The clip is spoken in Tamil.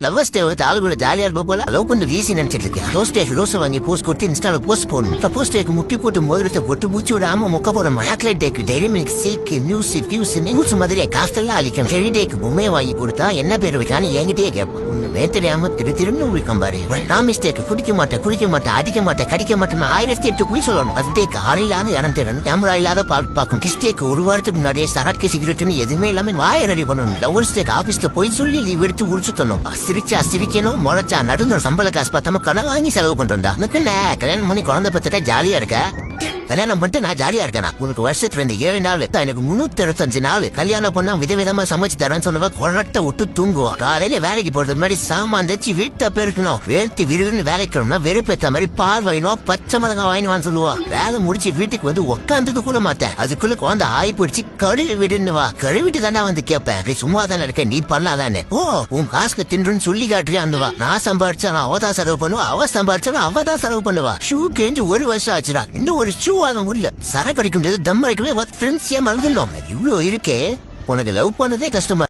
லவ்வர்ஸ் டே வந்து ஆளுகளை ஜாலியா இருப்ப போல லவ் பண்ண வீசி நினைச்சிட்டு இருக்கேன். ரோஸ் டேக்கு ரோஸ் வாங்கி போஸ்ட் கொடுத்து இன்ஸ்டால போஸ்ட் போடணும். ப்ரப்போஸ் டேக்கு முட்டி போட்டு மோதிரத்தை போட்டு மூச்சு விடாம மொக்க போடணும். சாக்லேட் டேக்கு Dairy Milk Silk news fuse news மாதிரியே காஸ்டெல்லாம் அழிக்கணும். செரி டேக்கு பொம்மையை வாங்கி கொடுத்தா என்ன பேர் வைக்கான்னு என்கிட்டயே கேட்போம். ஒண்ணுமே தெரியாம திரும்ப உழிக்கும் பாரு. ப்ராமிஸ் டேக்கு குடிக்க மாட்டேன் அடிக்க மாட்டேன் கடிக்க மாட்டேன் 1008 குழி சொல்லணும். அது டேக்கு ஆள் இல்லாத இடம் தேடணும். கேமரா இல்லாத பார்க்கும். கிஸ் டேக்கு ஒரு வாரத்துக்கு முன்னாடியே சரக்கு சிகரெட்னு எதுவுமே இல்லாம வாய ரெடி பண்ணணும். லவ்வர்ஸ் டேக்கு ஆபீஸ்ல போய் சொல்லி லீவ் எடுத்து உடிச்சுட்டணும். சிரிச்சா சிரிக்கணும் முறைச்சா நடுந்த சம்பள காசு பார்த்தாம கடன் வாங்கி செலவு பண்றா. கல்யாணம் பண்ணி குழந்தை பத்துட்டா ஜாலியா இருக்க. கல்யாணம் பண்ணிட்டு நான் ஜாலியா இருக்கேன். உனக்கு வருஷத்துல 7 நாள் எனக்கு 365 நாள் கல்யாணம் பண்ணா விதவிதமா சமைச்சு தரேன்னு சொன்னவ கொரட்டை விட்டு தூங்குவோம். காலையில வேலைக்கு போறது முன்னாடி சாமான் தச்சு வீட்டை பெருக்கணும். வேர்த்தி விருதுன்னு வேலைக்கணும்னா வெறுப்பேற்ற மாதிரி பால் வாங்கினோம் பச்சை மிளகா வாங்கினு சொல்லுவா. வேலை முடிச்சு வீட்டுக்கு வந்து உட்காந்துட்டு கூட மாட்டேன். அதுக்குள்ள குழந்தை ஆய் பிடிச்சி கழுவி விடுன்னு வா. கழுவிட்டு தானே வந்து கேட்பேன். சும்மா தானே இருக்க நீ பண்ணாதானே. ஓ உன் காசுக்கு தின்றுன்னு சொல்லி காட்டுறியான்னுவா. நான் சம்பாதிச்சா நான் அவதான் செலவு பண்ணுவா. அவ சம்பாதிச்சா அவதான் செலவு பண்ணுவா. ஷூ கேஞ்சு 1 வருஷம் ஆச்சுடா. இன்னும் ஒரு ஷூ வாங்க முடியல. சரக்கு அடிக்க முடியாது தம் அடிக்கவே ஃப்ரெண்ட்ஸ் ஏன் மறந்துடும். இவ்வளவு இருக்கே உனக்கு லவ் பண்ணதே கஷ்டமா.